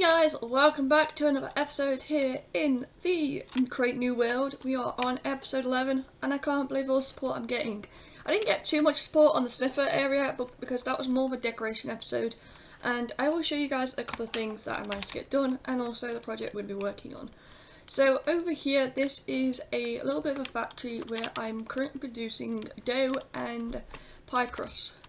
Guys, welcome back to another episode here in the Create New World. We are on episode 11 and I can't believe all the support I'm getting. I didn't get too much support on the sniffer area but because that was more of a decoration episode, and I will show you guys a couple of things that I managed to get done and also the project we're going to be working on. So over here, this is a little bit of a factory where I'm currently producing dough and pie crusts.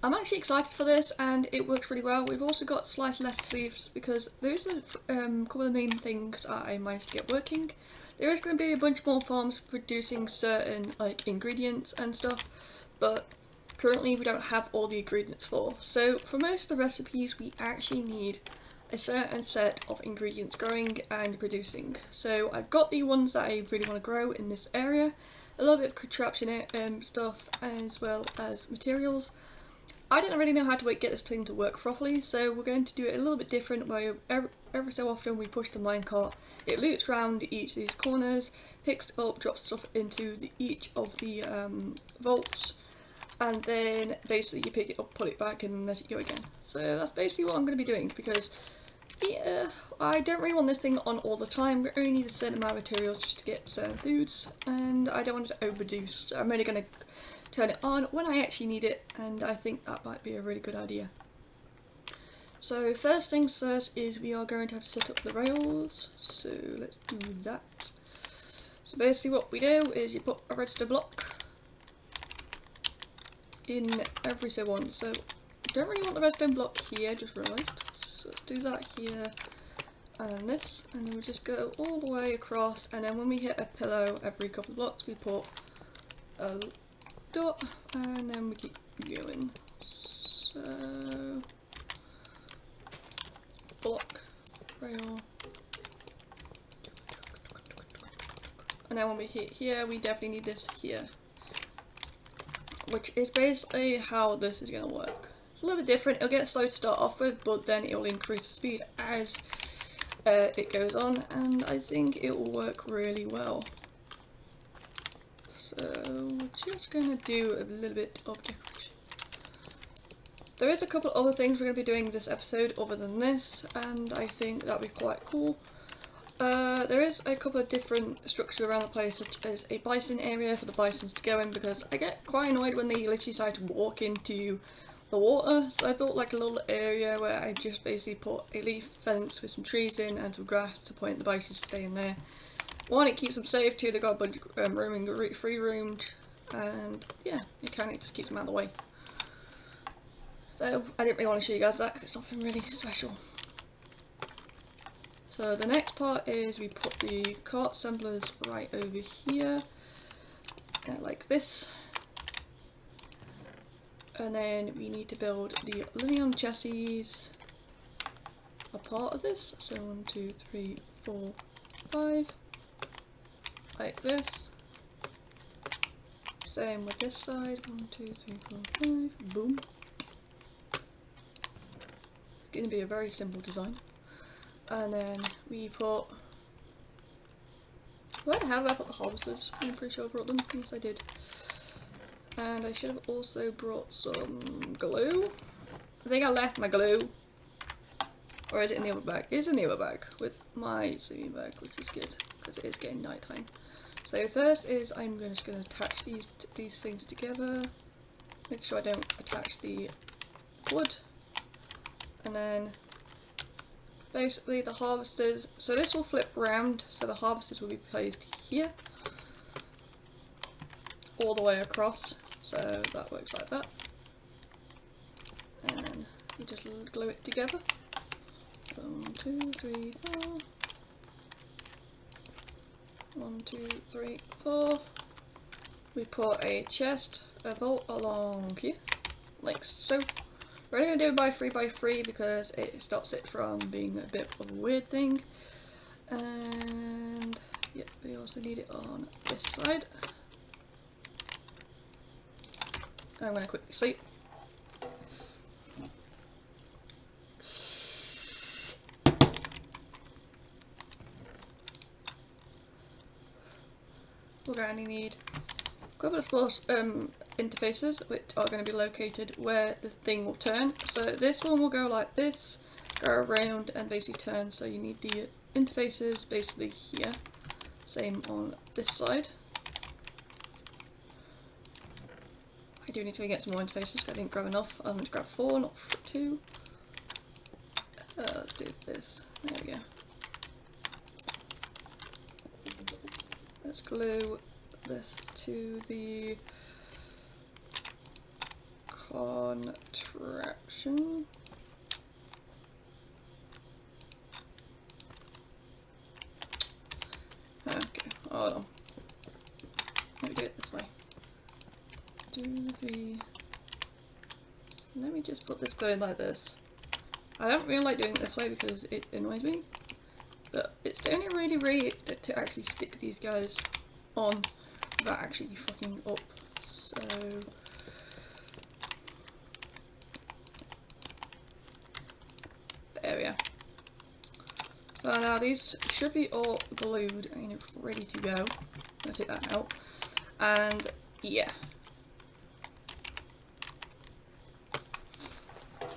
I'm actually excited for this and it works really well. We've also got sliced lettuce leaves because those are a couple of the main things I managed to get working. There is going to be a bunch more farms producing certain ingredients and stuff, but currently we don't have all the ingredients for. So for most of the recipes we actually need a certain set of ingredients growing and producing. So I've got the ones that I really want to grow in this area, a little bit of contraption stuff as well as materials. I don't really know how to get this thing to work properly, so we're going to do it a little bit different where every so often we push the minecart, it loops around each of these corners, picks it up, drops stuff into each of the vaults, and then basically you pick it up, put it back and let it go again. So that's basically what I'm going to be doing because I don't really want this thing on all the time. We only need a certain amount of materials just to get certain foods and I don't want it to overdo, so I'm only going to turn it on when I actually need it, and I think that might be a really good idea. So first things first is we are going to have to set up the rails, so let's do that. So basically what we do is you put a redstone block in every so one. So I don't really want the redstone block here, just realised. So let's do that here and this, and then we just go all the way across, and then when we hit a pillow every couple of blocks we put a dot, and then we keep going. So block, rail, and then when we hit here we definitely need this here, which is basically how this is going to work. It's a little bit different. It'll get slow to start off with, but then it will increase the speed as it goes on, and I think it will work really well. So we're just going to do a little bit of decoration. There is a couple other things we're going to be doing this episode other than this, and I think that'll be quite cool. There is a couple of different structures around the place, such as a bison area for the bisons to go in, because I get quite annoyed when they literally decide to walk into the water. So I built like a little area where I just basically put a leaf fence with some trees in and some grass to point the bisons to stay in there. One, it keeps them safe. Two, they've got a bunch of free room, and yeah, it kind of just keeps them out of the way. So I didn't really want to show you guys that because it's nothing really special. So the next part is we put the cart assemblers right over here, like this, and then we need to build the Linoleum chassis, a part of this. So 1, 2, 3, 4, 5. Like this. Same with this side. 1, 2, 3, 4, 5. Boom. It's going to be a very simple design. And then we put... Where the hell did I put the harvesters? I'm pretty sure I brought them. Yes, I did. And I should have also brought some glue. I think I left my glue. Or is it in the other bag? It is in the other bag with my sleeping bag, which is good because it is getting night time. So first is I'm just going to attach these things together. Make sure I don't attach the wood. And then basically the harvesters, so this will flip round, so the harvesters will be placed here. All the way across, so that works like that. And we just glue it together. So 1, 2, 3, 4. 1, 2, 3, 4. We put a chest, a vault along here, like so. We're only going to do it by 3 by 3 because it stops it from being a bit of a weird thing. And yeah, we also need it on this side. I'm going to quickly sleep. We're going to need a couple of sports interfaces which are going to be located where the thing will turn. So this one will go like this, go around and basically turn, so you need the interfaces basically here. Same on this side. I do need to get some more interfaces because I didn't grab enough. I'm going to grab 4, not 2. Let's do this. There we go. Let's glue this to the contraption. Okay, hold on. Let me do it this way. Let me just put this going like this. I don't really like doing it this way because it annoys me, but it's the only really way to actually stick these guys on without actually fucking up. So there we are. So now these should be all glued and ready to go. I'm gonna take that out, and yeah.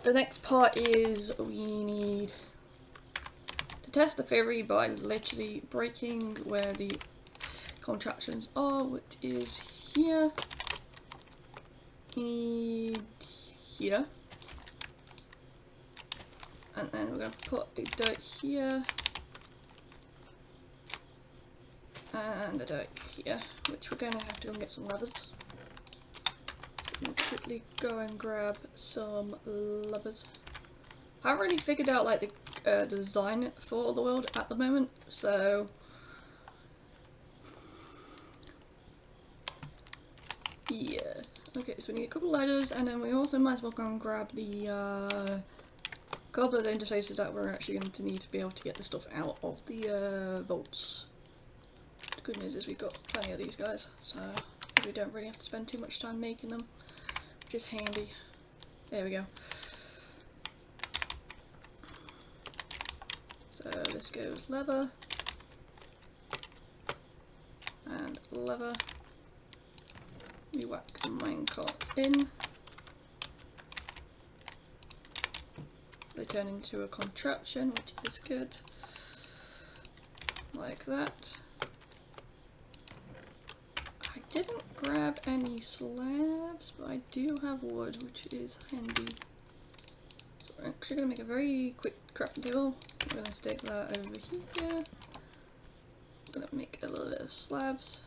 The next part is we need to test the theory by literally breaking where the contraptions are, which is here and here. And then we're going to put a dirt here and a dirt here, which we're going to have to go and get some levers. Let's quickly go and grab some levers. I haven't really figured out like the design for the world at the moment, so yeah. Okay, so we need a couple ladders, and then we also might as well go and grab the couple of the interfaces that we're actually going to need to be able to get the stuff out of the vaults. The good news is we've got plenty of these guys, so we don't really have to spend too much time making them, which is handy. There we go. So this goes lever and lever. We whack the minecarts in. They turn into a contraption, which is good. Like that. I didn't grab any slabs, but I do have wood, which is handy. So we're actually going to make a very quick crafting table. We're going to stick that over here. We're going to make a little bit of slabs,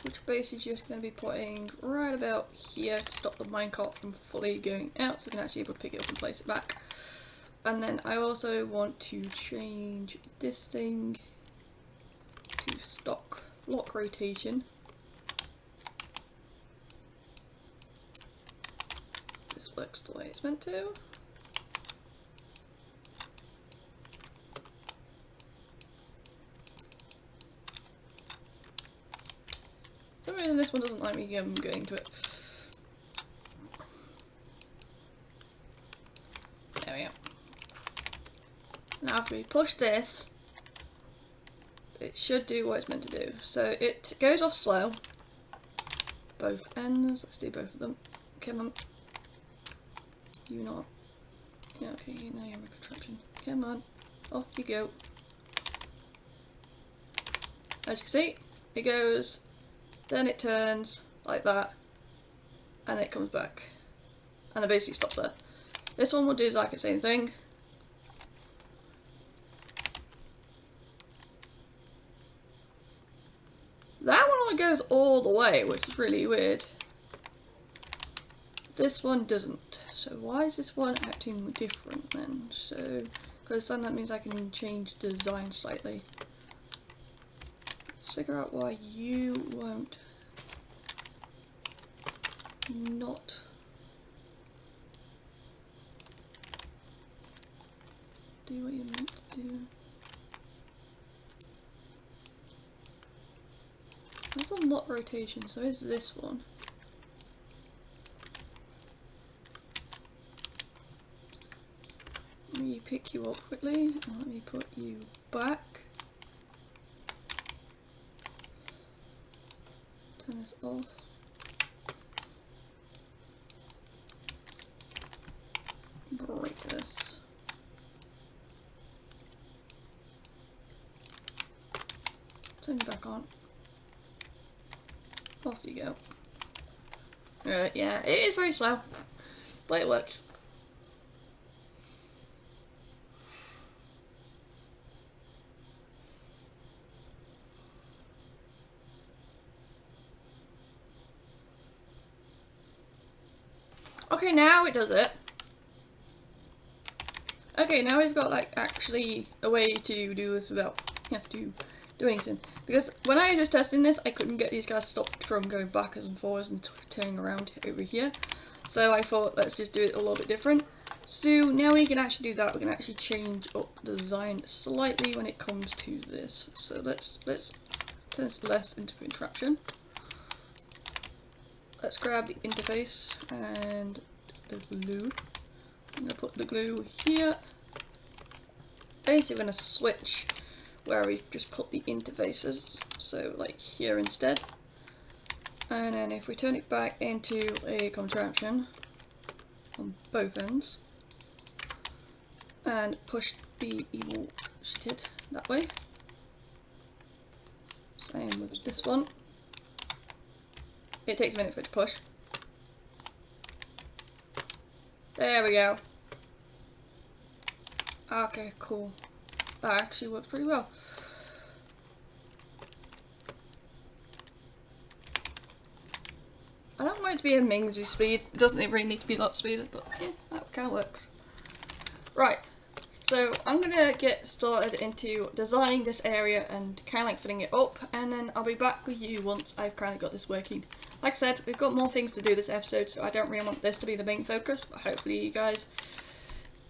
which basically just going to be putting right about here to stop the minecart from fully going out, so we can actually able to pick it up and place it back. And then I also want to change this thing to stock lock rotation. This works the way it's meant to. For some reason this one doesn't like me going to it. There we go. Now if we push this, it should do what it's meant to do. So it goes off slow. Both ends. Let's do both of them. Come on. You not. Yeah, okay, now you're a contraption. Come on. Off you go. As you can see, it goes, then it turns like that, and it comes back. And it basically stops there. This one will do exactly the same thing. That one only goes all the way, which is really weird. This one doesn't. So why is this one acting different then? So, because then that means I can change the design slightly. Let's figure out why you won't not do what you're meant to do. There's a lot rotation, so is this one. Let me pick you up quickly and let me put you back. Turn this off. Break this. turn you back on. Off you go. Alright, yeah, it is very slow, but it works. Okay, now it does it. Okay, now we've got like actually a way to do this without have to do anything. Because when I was testing this, I couldn't get these guys stopped from going backwards and forwards and turning around over here. So I thought, let's just do it a little bit different. So now we can actually do that. We can actually change up the design slightly when it comes to this. So let's turn this less into contraption. Let's grab the interface and the glue. I'm going to put the glue here. Basically, we're going to switch where we've just put the interfaces, so like here instead. And then if we turn it back into a contraption on both ends, and push the evil shit that way. Same with this one. It takes a minute for it to push. There we go. Okay, cool. That actually worked pretty well. I don't want it to be a Mingsy speed. It doesn't really need to be a lot speed, but yeah, that kind of works. Right. So I'm gonna get started into designing this area and kind of like filling it up, and then I'll be back with you once I've kind of got this working. Like I said, we've got more things to do this episode, so I don't really want this to be the main focus, but hopefully you guys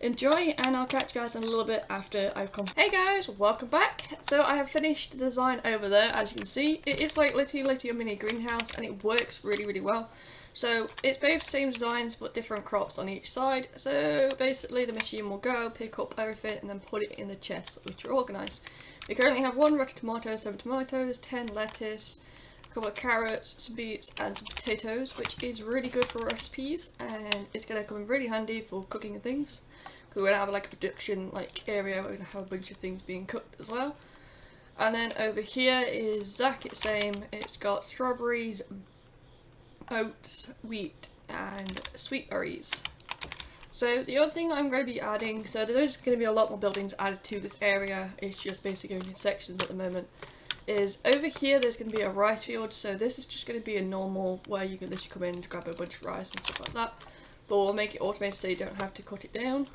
enjoy, and I'll catch you guys in a little bit after I've come. Hey guys, welcome back. So I have finished the design over there. As you can see, it is like literally a mini greenhouse, and it works really well. So it's both same designs but different crops on each side. So basically the machine will go, pick up everything and then put it in the chests, which are organised. We currently have 1 red tomato, 7 tomatoes, 10 lettuce, a couple of carrots, some beets and some potatoes, which is really good for recipes, and it's going to come in really handy for cooking and things. Because we're going to have like a production area, we're going to have a bunch of things being cooked as well. And then over here is exactly the same. It's got strawberries, oats, wheat and sweet berries. So the other thing I'm going to be adding, so there's going to be a lot more buildings added to this area, it's just basically going in sections at the moment, is over here there's going to be a rice field. So this is just going to be a normal where you can literally come in and grab a bunch of rice and stuff like that, but we'll make it automated so you don't have to cut it down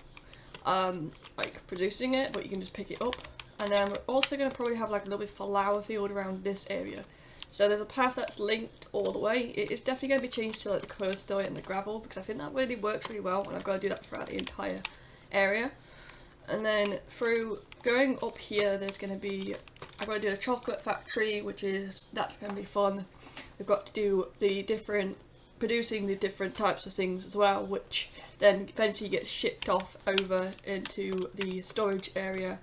like producing it, but you can just pick it up. And then we're also going to probably have like a little bit of flower field around this area. So there's a path that's linked all the way. It is definitely going to be changed to like the cursed dirt and the gravel, because I think that really works really well, and I've got to do that throughout the entire area. And then through going up here, there's going to be, I've got to do a chocolate factory, that's going to be fun. We've got to do producing the different types of things as well, which then eventually gets shipped off over into the storage area.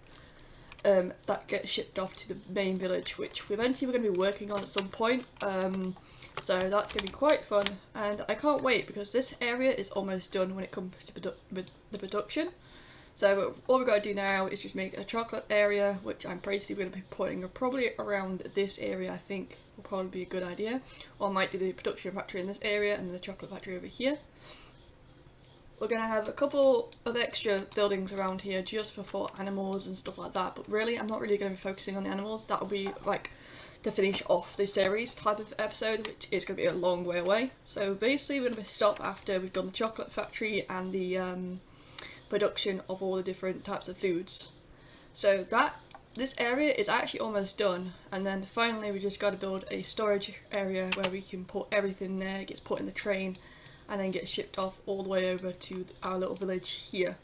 That gets shipped off to the main village, which eventually we're going to be working on at some point. So that's going to be quite fun, and I can't wait because this area is almost done when it comes to the production. So all we've got to do now is just make a chocolate area, which I'm basically going to be putting probably around this area. I think will probably be a good idea. Or I might do the production factory in this area and the chocolate factory over here. We're going to have a couple of extra buildings around here just for animals and stuff like that, but really I'm not really going to be focusing on the animals. That will be like to finish off the series type of episode, which is going to be a long way away. So basically we're going to stop after we've done the chocolate factory and the production of all the different types of foods. So this area is actually almost done, and then finally we just got to build a storage area where we can put everything there. It gets put in the train and then get shipped off all the way over to our little village here,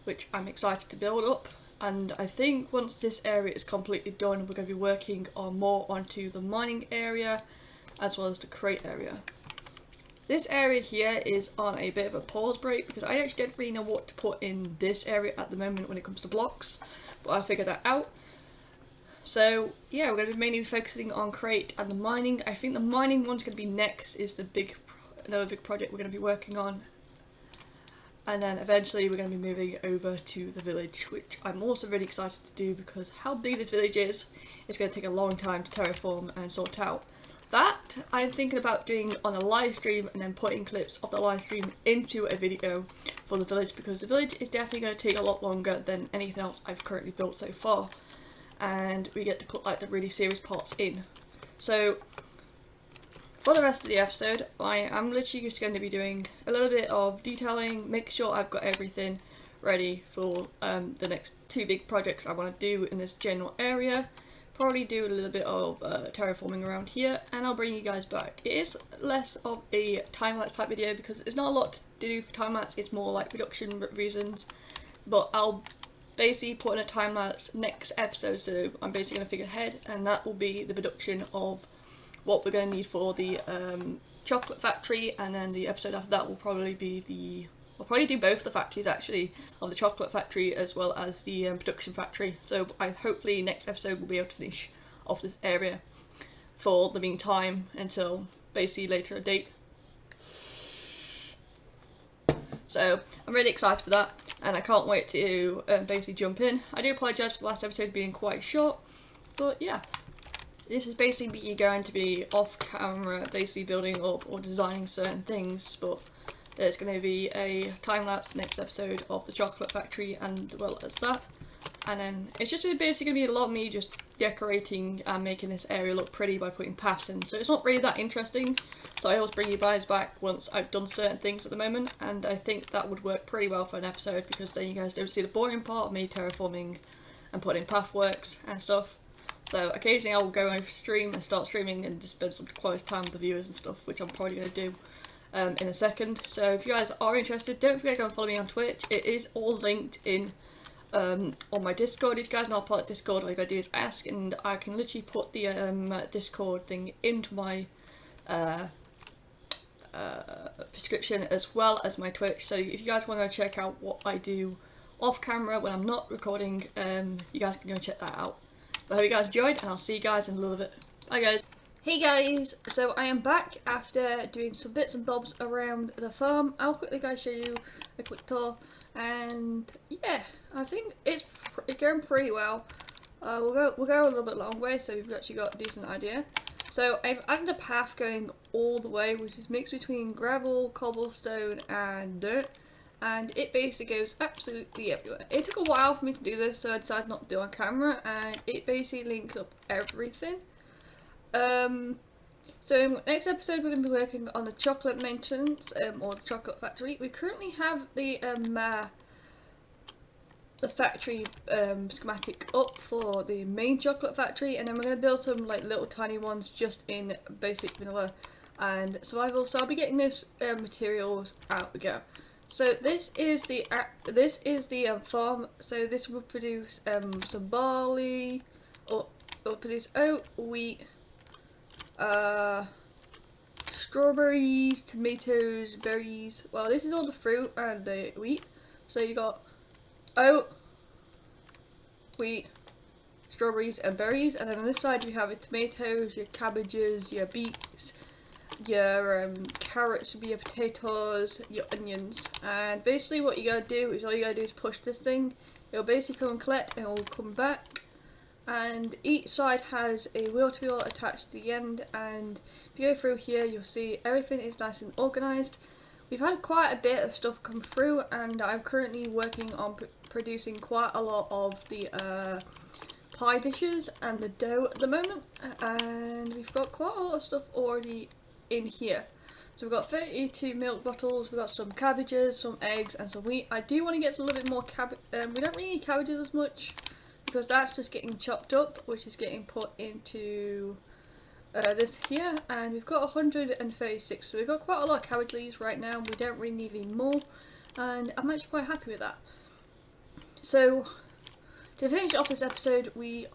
which I'm excited to build up. And I think once this area is completely done, we're going to be working on more onto the mining area as well as the crate area. This area here is on a bit of a pause break because I actually don't really know what to put in this area at the moment when it comes to blocks, but I figured that out. So yeah, we're going to be mainly focusing on crate and the mining. I think the mining one's going to be next, is another big project we're going to be working on. and then eventually we're going to be moving over to the village, which I'm also really excited to do because how big this village is going to take a long time to terraform and sort out. That I'm thinking about doing on a live stream and then putting clips of the live stream into a video for the village, because the village is definitely going to take a lot longer than anything else I've currently built so far, and we get to put like the really serious parts in. So for the rest of the episode, I am literally just going to be doing a little bit of detailing, make sure I've got everything ready for the next 2 big projects I want to do in this general area. Probably do a little bit of terraforming around here, and I'll bring you guys back. It is less of a time-lapse type video because there's not a lot to do for time-lapse, it's more like production reasons, but I'll basically put in a time-lapse next episode, so I'm basically going to figure ahead, and that will be the production of what we're going to need for the chocolate factory, and then the episode after that will probably be we'll probably do both the factories actually, of the chocolate factory as well as the production factory. So hopefully next episode we'll be able to finish off this area for the meantime until basically later a date. So I'm really excited for that, and I can't wait to basically jump in. I do apologise for the last episode being quite short, but yeah. This is basically going to be off camera, basically building up or designing certain things, but there's going to be a time-lapse next episode of the chocolate factory and well as that. And then it's just basically going to be a lot of me just decorating and making this area look pretty by putting paths in. So it's not really that interesting, so I always bring you guys back once I've done certain things at the moment, and I think that would work pretty well for an episode, because then you guys don't see the boring part of me terraforming and putting pathworks and stuff. So occasionally I'll go over stream and start streaming and just spend some quality time with the viewers and stuff, which I'm probably going to do in a second. So if you guys are interested, don't forget to go and follow me on Twitch. It is all linked in on my Discord. If you guys are not part of Discord, all you gotta do is ask, and I can literally put the Discord thing into my description as well as my Twitch. So if you guys want to check out what I do off camera when I'm not recording, you guys can go and check that out. I hope you guys enjoyed, and I'll see you guys in a little bit. Bye guys. Hey guys, so I am back after doing some bits and bobs around the farm. I'll quickly guys show you a quick tour, and yeah, I think it's going pretty well. We'll go a little bit long way, so we've actually got a decent idea. So I've added a path going all the way, which is mixed between gravel, cobblestone and dirt, and it basically goes absolutely everywhere. It took a while for me to do this, so I decided not to do it on camera, and it basically links up everything. So next episode we're going to be working on the chocolate mansions, or the chocolate factory. We currently have the factory schematic up for the main chocolate factory, and then we're going to build some like little tiny ones just in basic vanilla and survival. So I'll be getting this materials out we go. So this is the farm. So this will produce some barley, or produce oat, wheat, strawberries, tomatoes, berries. Well, this is all the fruit and the wheat. So you got oat, wheat, strawberries and berries, and then on this side you have your tomatoes, your cabbages, your beets, your carrots, your potatoes, your onions. And basically what you gotta do is, all you gotta do is push this thing. It'll basically come and collect, and it'll come back, and each side has a wheel-to-wheel attached to the end, and if you go through here you'll see everything is nice and organised. We've had quite a bit of stuff come through, and I'm currently working on producing quite a lot of the pie dishes and the dough at the moment, and we've got quite a lot of stuff already in here. So we've got 32 milk bottles, we've got some cabbages, some eggs and some wheat. I do want to get a little bit more we don't really need cabbages as much, because that's just getting chopped up, which is getting put into this here, and we've got 136, so we've got quite a lot of cabbage leaves right now. We don't really need any more, and I'm actually quite happy with that. So to finish off this episode, we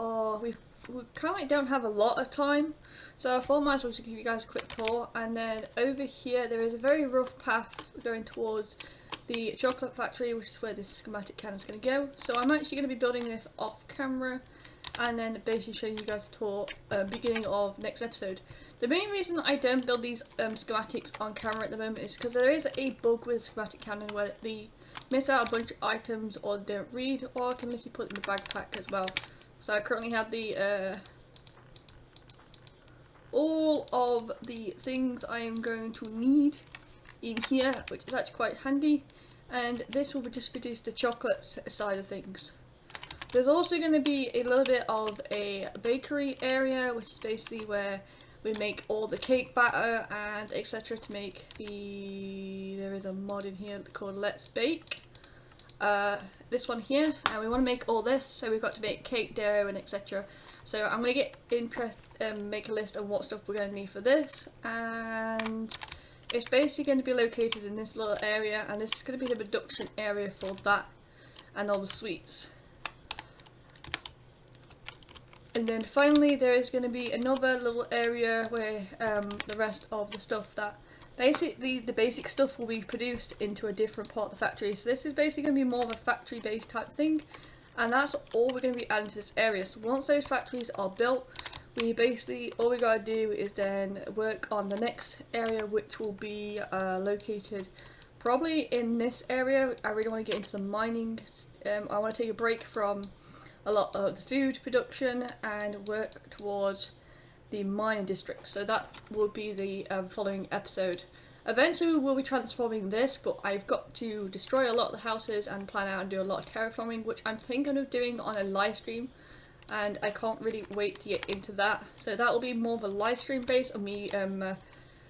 kind of don't have a lot of time, so I thought I might as well just give you guys a quick tour. And then over here there is a very rough path going towards the chocolate factory, which is where this schematic can is going to go. So I'm actually going to be building this off camera, and then basically showing you guys a tour beginning of next episode. The main reason I don't build these schematics on camera at the moment is because there is a bug with schematic cannon where the miss out a bunch of items or don't read, or I can literally put in the backpack as well. So I currently have the all of the things I am going to need in here, which is actually quite handy, and this will just produce the chocolate side of things. There's also going to be a little bit of a bakery area, which is basically where we make all the cake batter and etc. to make there is a mod in here called Let's Bake. This one here, and we want to make all this, so we've got to make cake dough and etc. So I'm going to make a list of what stuff we're going to need for this, and it's basically going to be located in this little area, and this is going to be the production area for that and all the sweets. And then finally there is going to be another little area where the rest of the stuff that basically the basic stuff will be produced into a different part of the factory. So this is basically going to be more of a factory based type thing, and that's all we're going to be adding to this area. So once those factories are built, we basically, all we got to do is then work on the next area, which will be located probably in this area. I really want to get into the mining. I want to take a break from a lot of the food production and work towards the mining district. So that will be the following episode. Eventually we'll be transforming this, but I've got to destroy a lot of the houses and plan out and do a lot of terraforming, which I'm thinking of doing on a live stream, and I can't really wait to get into that. So that will be more of a live stream base of me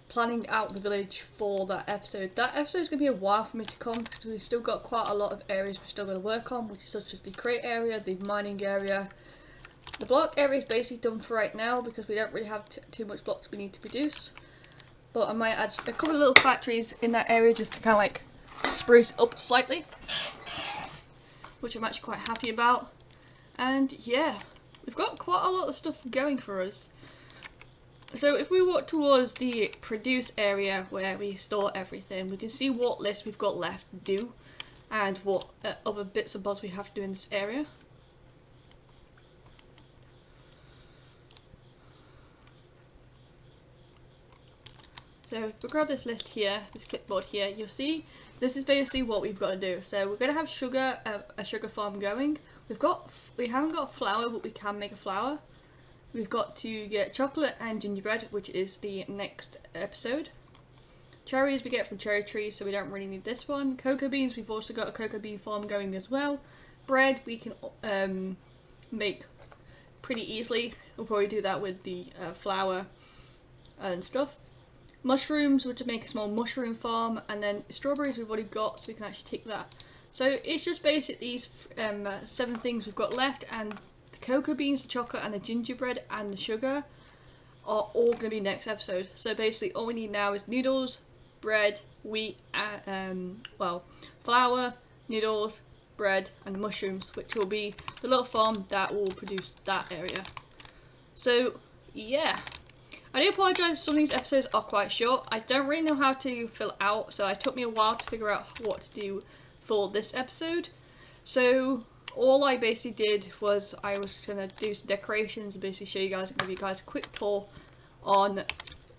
planning out the village for that episode. That episode is going to be a while for me to come, because we've still got quite a lot of areas we're still going to work on, which is such as the crate area, the mining area. The block area is basically done for right now because we don't really have too much blocks we need to produce. But I might add a couple of little factories in that area just to kind of like spruce up slightly, which I'm actually quite happy about. And yeah, we've got quite a lot of stuff going for us. So if we walk towards the produce area where we store everything, we can see what list we've got left to do and what other bits and bobs we have to do in this area. So if we grab this list here, this clipboard here, you'll see this is basically what we've got to do. So we're going to have sugar, a sugar farm going. We haven't got flour, but we can make a flour. We've got to get chocolate and gingerbread, which is the next episode. Cherries we get from cherry trees, so we don't really need this one. Cocoa beans, we've also got a cocoa bean farm going as well. Bread we can make pretty easily. We'll probably do that with the flour and stuff. Mushrooms, we'll just make a small mushroom farm, and then strawberries we've already got, so we can actually take that. So it's just basically these 7 things we've got left, and the cocoa beans, the chocolate, and the gingerbread, and the sugar are all going to be next episode. So basically all we need now is noodles, bread, wheat, flour, noodles, bread, and mushrooms, which will be the little farm that will produce that area. So yeah. I do apologise, some of these episodes are quite short. I don't really know how to fill out, so it took me a while to figure out what to do for this episode. So all I basically did was I was going to do some decorations and basically show you guys and give you guys a quick tour on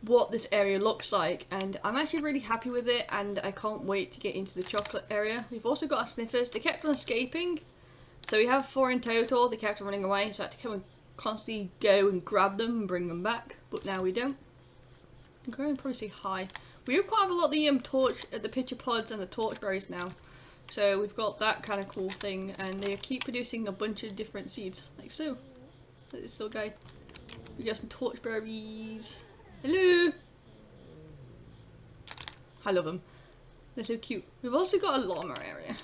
what this area looks like. And I'm actually really happy with it, and I can't wait to get into the chocolate area. We've also got our sniffers. They kept on escaping, so we have 4 in total. They kept on running away, so I had to come and constantly go and grab them and bring them back, but now we don't. I'm going to probably say hi. We have quite a lot of the pitcher pods and the torchberries now, so we've got that kind of cool thing, and they keep producing a bunch of different seeds, like so. Look at this little guy. We got some torchberries. Hello. I love them. They're so cute. We've also got a llama area.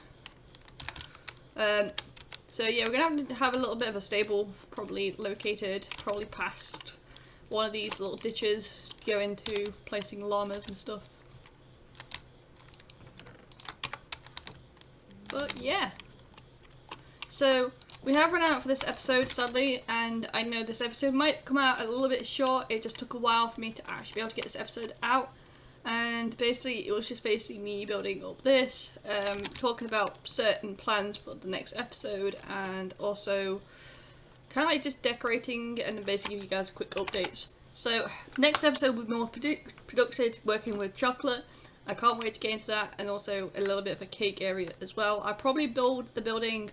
So yeah, we're going to have a little bit of a stable, probably located, probably past one of these little ditches to go into placing llamas and stuff. But yeah. So we have run out for this episode, sadly, and I know this episode might come out a little bit short. It just took a while for me to actually be able to get this episode out. And basically, it was just basically me building up this, talking about certain plans for the next episode, and also kind of like just decorating and basically give you guys quick updates. So, next episode will be more productive, working with chocolate, I can't wait to get into that, and also a little bit of a cake area as well. I'll probably build the building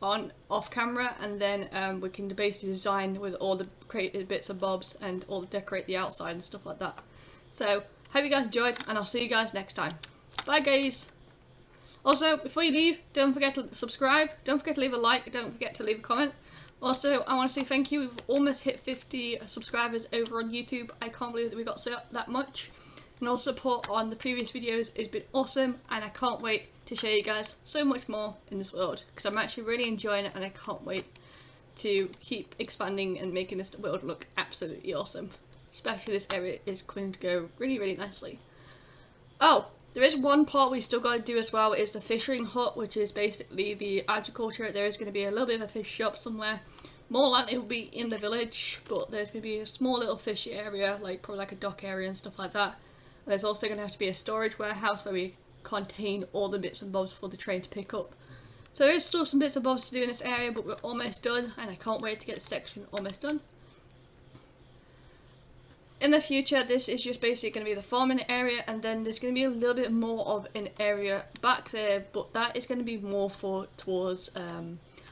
on off camera, and then we can basically design with all the created bits and bobs and all the decorate the outside and stuff like that. So hope you guys enjoyed, and I'll see you guys next time. Bye guys. Also, before you leave, don't forget to subscribe, don't forget to leave a like, don't forget to leave a comment. Also, I want to say thank you. We've almost hit 50 subscribers over on YouTube. I can't believe that we got that much. And all support on the previous videos has been awesome, and I can't wait to show you guys so much more in this world, because I'm actually really enjoying it, and I can't wait to keep expanding and making this world look absolutely awesome. Especially this area is going to go really, really nicely. Oh, there is one part we still got to do as well, is the fishing hut, which is basically the agriculture. There is going to be a little bit of a fish shop somewhere. More likely it will be in the village, but there's going to be a small little fishy area, like probably like a dock area and stuff like that. And there's also going to have to be a storage warehouse where we contain all the bits and bobs for the train to pick up. So there is still some bits and bobs to do in this area, but we're almost done, and I can't wait to get this section almost done. In the future, this is just basically going to be the farming area, and then there's going to be a little bit more of an area back there, but that is going to be more towards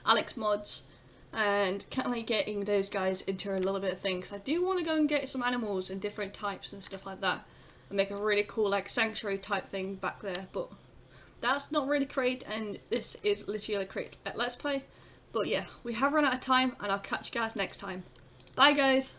Alex Mods, and kind of like getting those guys into a little bit of things. I do want to go and get some animals and different types and stuff like that, and make a really cool like sanctuary type thing back there, but that's not really Crate, and this is literally a Crate at Let's Play. But yeah, we have run out of time, and I'll catch you guys next time. Bye guys!